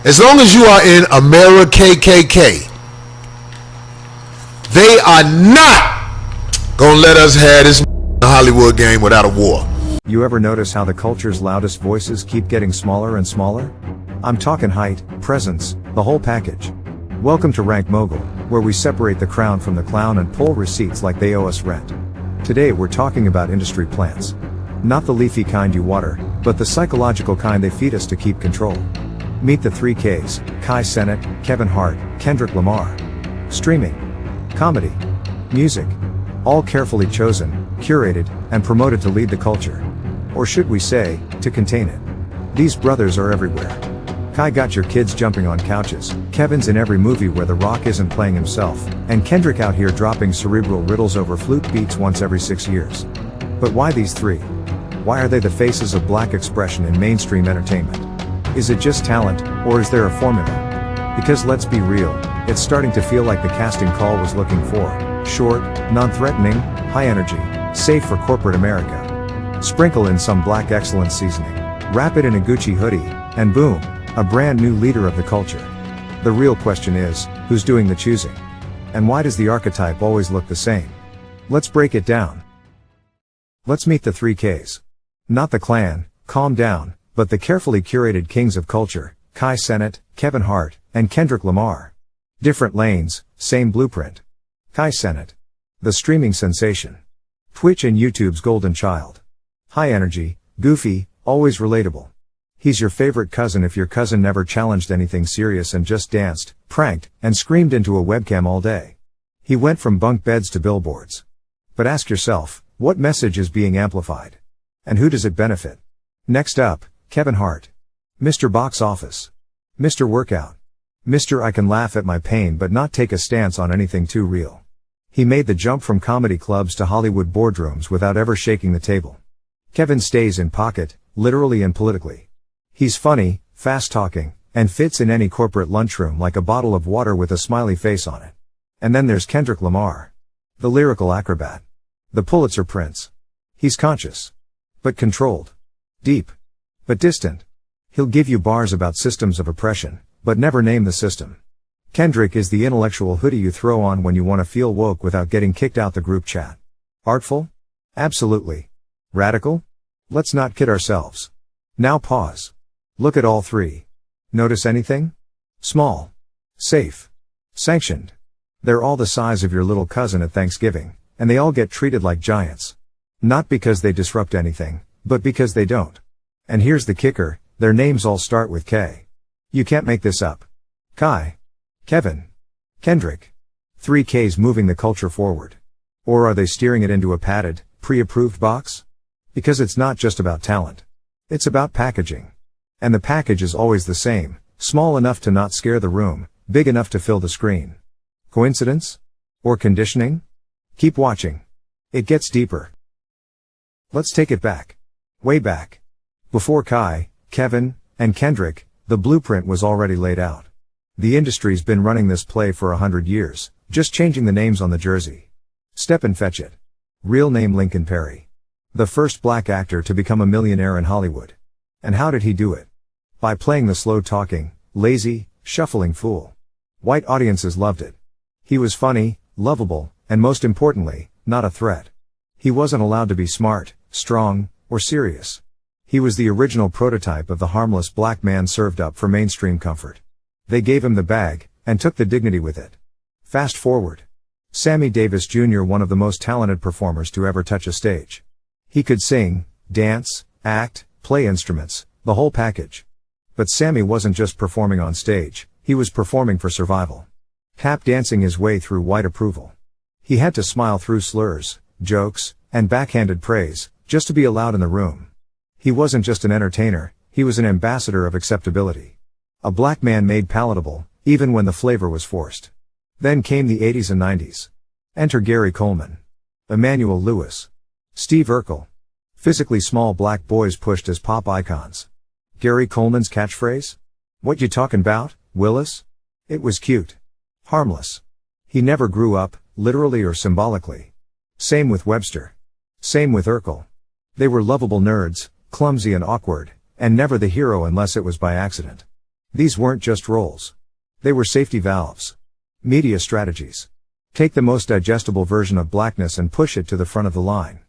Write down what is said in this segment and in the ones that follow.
As long as you are in America KKK, they are not gonna let us have this Hollywood game without a war. You ever notice how the culture's loudest voices keep getting smaller and smaller? I'm talking height, presence, the whole package. Welcome to Rank Mogul, where we separate the crown from the clown and pull receipts like they owe us rent. Today we're talking about industry plants. Not the leafy kind you water, but the psychological kind they feed us to keep control. Meet the 3Ks, Kai Cenat, Kevin Hart, Kendrick Lamar. Streaming, comedy, music, all carefully chosen, curated, and promoted to lead the culture. Or should we say, to contain it. These brothers are everywhere. Kai got your kids jumping on couches, Kevin's in every movie where The Rock isn't playing himself, and Kendrick out here dropping cerebral riddles over flute beats once every 6 years. But why these three? Why are they the faces of black expression in mainstream entertainment? Is it just talent, or is there a formula? Because let's be real, it's starting to feel like the casting call was looking for short, non-threatening, high energy, safe for corporate America. Sprinkle in some black excellence seasoning, wrap it in a Gucci hoodie, and boom, a brand new leader of the culture. The real question is, who's doing the choosing? And why does the archetype always look the same? Let's break it down. Let's meet the 3Ks. Not the clan, calm down, but the carefully curated kings of culture, Kai Cenat, Kevin Hart, and Kendrick Lamar. Different lanes, same blueprint. Kai Cenat, the streaming sensation. Twitch and YouTube's golden child. High energy, goofy, always relatable. He's your favorite cousin if your cousin never challenged anything serious and just danced, pranked, and screamed into a webcam all day. He went from bunk beds to billboards. But ask yourself, what message is being amplified? And who does it benefit? Next up, Kevin Hart. Mr. Box Office. Mr. Workout. Mr. I can laugh at my pain but not take a stance on anything too real. He made the jump from comedy clubs to Hollywood boardrooms without ever shaking the table. Kevin stays in pocket, literally and politically. He's funny, fast-talking, and fits in any corporate lunchroom like a bottle of water with a smiley face on it. And then there's Kendrick Lamar. The lyrical acrobat. The Pulitzer Prince. He's conscious. But controlled. Deep. But distant. He'll give you bars about systems of oppression, but never name the system. Kendrick is the intellectual hoodie you throw on when you want to feel woke without getting kicked out the group chat. Artful? Absolutely. Radical? Let's not kid ourselves. Now pause. Look at all three. Notice anything? Small. Safe. Sanctioned. They're all the size of your little cousin at Thanksgiving, and they all get treated like giants. Not because they disrupt anything, but because they don't. And here's the kicker, their names all start with K. You can't make this up. Kai. Kevin. Kendrick. 3Ks moving the culture forward. Or are they steering it into a padded, pre-approved box? Because it's not just about talent. It's about packaging. And the package is always the same, small enough to not scare the room, big enough to fill the screen. Coincidence? Or conditioning? Keep watching. It gets deeper. Let's take it back. Way back. Before Kai, Kevin, and Kendrick, the blueprint was already laid out. The industry's been running this play for 100 years, just changing the names on the jersey. Step and fetch it. Real name Lincoln Perry. The first black actor to become a millionaire in Hollywood. And how did he do it? By playing the slow-talking, lazy, shuffling fool. White audiences loved it. He was funny, lovable, and most importantly, not a threat. He wasn't allowed to be smart, strong, or serious. He was the original prototype of the harmless black man served up for mainstream comfort. They gave him the bag, and took the dignity with it. Fast forward. Sammy Davis Jr., one of the most talented performers to ever touch a stage. He could sing, dance, act, play instruments, the whole package. But Sammy wasn't just performing on stage, he was performing for survival. Tap dancing his way through white approval. He had to smile through slurs, jokes, and backhanded praise, just to be allowed in the room. He wasn't just an entertainer, he was an ambassador of acceptability. A black man made palatable, even when the flavor was forced. Then came the 80s and 90s. Enter Gary Coleman. Emmanuel Lewis. Steve Urkel. Physically small black boys pushed as pop icons. Gary Coleman's catchphrase? What you talkin' 'bout, Willis? It was cute. Harmless. He never grew up, literally or symbolically. Same with Webster. Same with Urkel. They were lovable nerds, clumsy and awkward, and never the hero unless it was by accident. These weren't just roles. They were safety valves. Media strategies. Take the most digestible version of blackness and push it to the front of the line.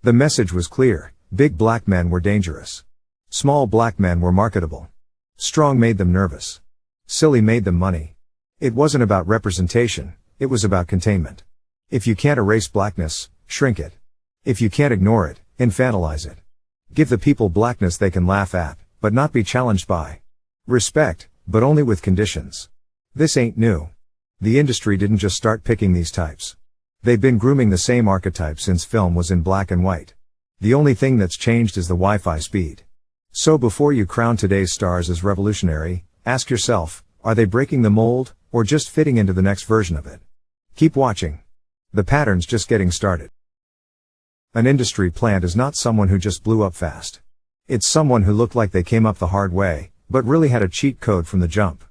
The message was clear: big black men were dangerous. Small black men were marketable. Strong made them nervous. Silly made them money. It wasn't about representation, it was about containment. If you can't erase blackness, shrink it. If you can't ignore it, infantilize it. Give the people blackness they can laugh at, but not be challenged by. Respect, but only with conditions. This ain't new. The industry didn't just start picking these types. They've been grooming the same archetypes since film was in black and white. The only thing that's changed is the Wi-Fi speed. So before you crown today's stars as revolutionary, ask yourself, are they breaking the mold, or just fitting into the next version of it? Keep watching. The pattern's just getting started. An industry plant is not someone who just blew up fast. It's someone who looked like they came up the hard way, but really had a cheat code from the jump.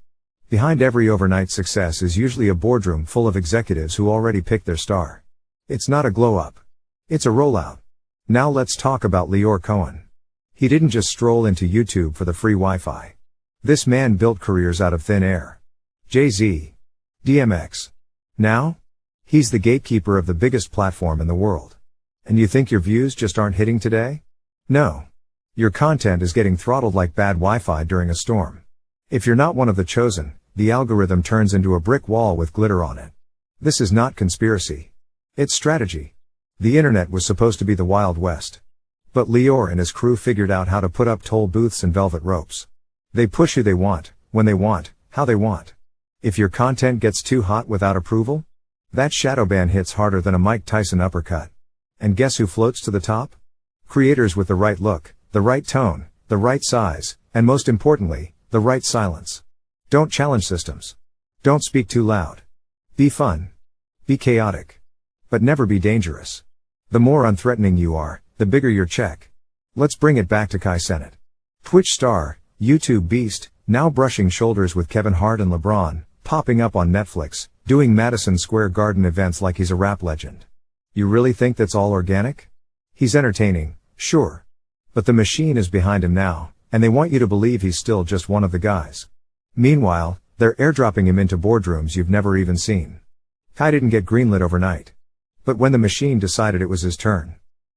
Behind every overnight success is usually a boardroom full of executives who already picked their star. It's not a glow-up. It's a rollout. Now let's talk about Lyor Cohen. He didn't just stroll into YouTube for the free Wi-Fi. This man built careers out of thin air. Jay-Z. DMX. Now? He's the gatekeeper of the biggest platform in the world. And you think your views just aren't hitting today? No. Your content is getting throttled like bad Wi-Fi during a storm. If you're not one of the chosen, the algorithm turns into a brick wall with glitter on it. This is not conspiracy. It's strategy. The internet was supposed to be the Wild West. But Lyor and his crew figured out how to put up toll booths and velvet ropes. They push who they want, when they want, how they want. If your content gets too hot without approval, that shadow ban hits harder than a Mike Tyson uppercut. And guess who floats to the top? Creators with the right look, the right tone, the right size, and most importantly, the right silence. Don't challenge systems. Don't speak too loud. Be fun. Be chaotic. But never be dangerous. The more unthreatening you are, the bigger your check. Let's bring it back to Kai Cenat. Twitch star, YouTube beast, now brushing shoulders with Kevin Hart and LeBron, popping up on Netflix, doing Madison Square Garden events like he's a rap legend. You really think that's all organic? He's entertaining, sure. But the machine is behind him now, and they want you to believe he's still just one of the guys. Meanwhile, they're airdropping him into boardrooms you've never even seen. Kai didn't get greenlit overnight. But when the machine decided it was his turn,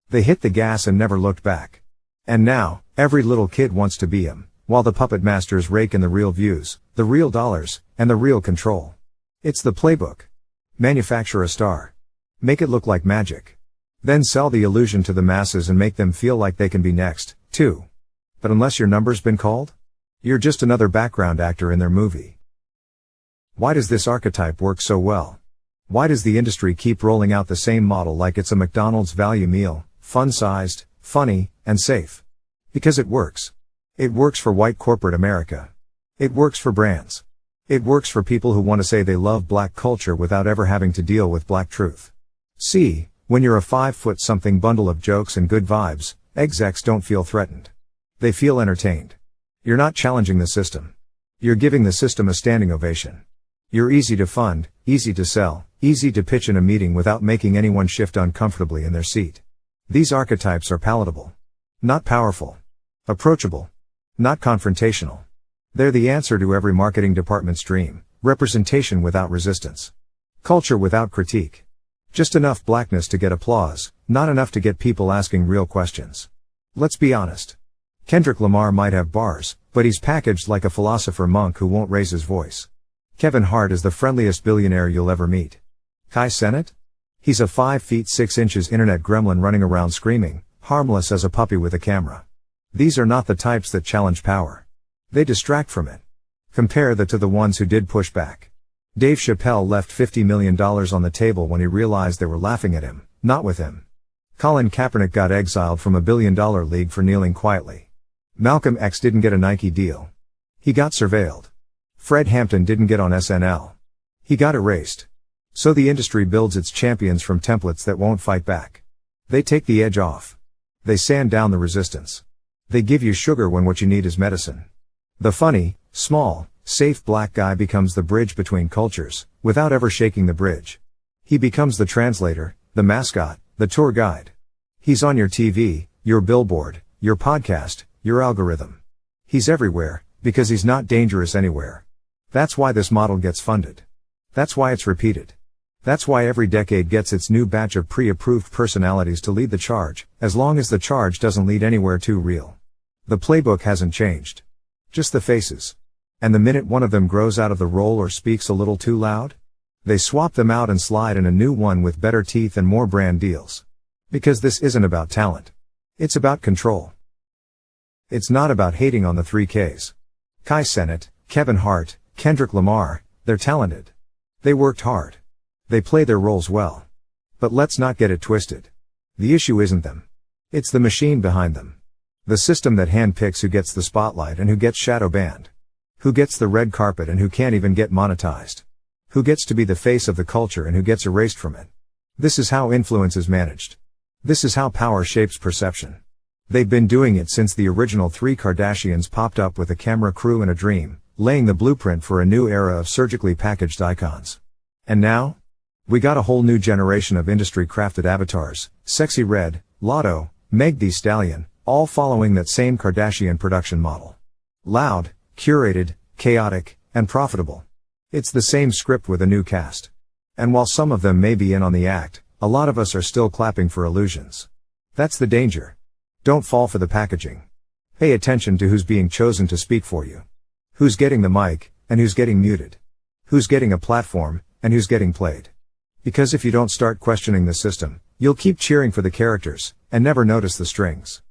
they hit the gas and never looked back. And now, every little kid wants to be him, while the puppet masters rake in the real views, the real dollars, and the real control. It's the playbook. Manufacture a star. Make it look like magic. Then sell the illusion to the masses and make them feel like they can be next, too. But unless your number's been called, you're just another background actor in their movie. Why does this archetype work so well? Why does the industry keep rolling out the same model like it's a McDonald's value meal, fun-sized, funny, and safe? Because it works. It works for white corporate America. It works for brands. It works for people who want to say they love black culture without ever having to deal with black truth. See, when you're a 5-foot-something bundle of jokes and good vibes, execs don't feel threatened. They feel entertained. You're not challenging the system. You're giving the system a standing ovation. You're easy to fund, easy to sell, easy to pitch in a meeting without making anyone shift uncomfortably in their seat. These archetypes are palatable. Not powerful. Approachable. Not confrontational. They're the answer to every marketing department's dream: representation without resistance. Culture without critique. Just enough blackness to get applause, not enough to get people asking real questions. Let's be honest. Kendrick Lamar might have bars, but he's packaged like a philosopher monk who won't raise his voice. Kevin Hart is the friendliest billionaire you'll ever meet. Kai Cenat? He's a 5 feet 6 inches internet gremlin running around screaming, harmless as a puppy with a camera. These are not the types that challenge power. They distract from it. Compare that to the ones who did push back. Dave Chappelle left $50 million on the table when he realized they were laughing at him, not with him. Colin Kaepernick got exiled from a $1 billion league for kneeling quietly. Malcolm X didn't get a Nike deal. He got surveilled. Fred Hampton didn't get on SNL. He got erased. So the industry builds its champions from templates that won't fight back. They take the edge off. They sand down the resistance. They give you sugar when what you need is medicine. The funny, small, safe black guy becomes the bridge between cultures, without ever shaking the bridge. He becomes the translator, the mascot, the tour guide. He's on your TV, your billboard, your podcast, your algorithm. He's everywhere, Because he's not dangerous anywhere. That's why this model gets funded. That's why it's repeated. That's why every decade gets its new batch of pre-approved personalities to lead the charge, as long as the charge doesn't lead anywhere too real. The playbook hasn't changed. Just the faces. And the minute one of them grows out of the role or speaks a little too loud, they swap them out and slide in a new one with better teeth and more brand deals. Because this isn't about talent. It's about control. It's not about hating on the 3Ks. Kai Cenat, Kevin Hart, Kendrick Lamar, they're talented. They worked hard. They play their roles well. But let's not get it twisted. The issue isn't them. It's the machine behind them. The system that handpicks who gets the spotlight and who gets shadow banned. Who gets the red carpet and who can't even get monetized. Who gets to be the face of the culture and who gets erased from it. This is how influence is managed. This is how power shapes perception. They've been doing it since the original 3 Kardashians popped up with a camera crew and a dream, laying the blueprint for a new era of surgically packaged icons. And now? We got a whole new generation of industry-crafted avatars, Sexy Red, Lotto, Meg Thee Stallion, all following that same Kardashian production model. Loud, curated, chaotic, and profitable. It's the same script with a new cast. And while some of them may be in on the act, a lot of us are still clapping for illusions. That's the danger. Don't fall for the packaging. Pay attention to who's being chosen to speak for you. Who's getting the mic, and who's getting muted. Who's getting a platform, and who's getting played. Because if you don't start questioning the system, you'll keep cheering for the characters, and never notice the strings.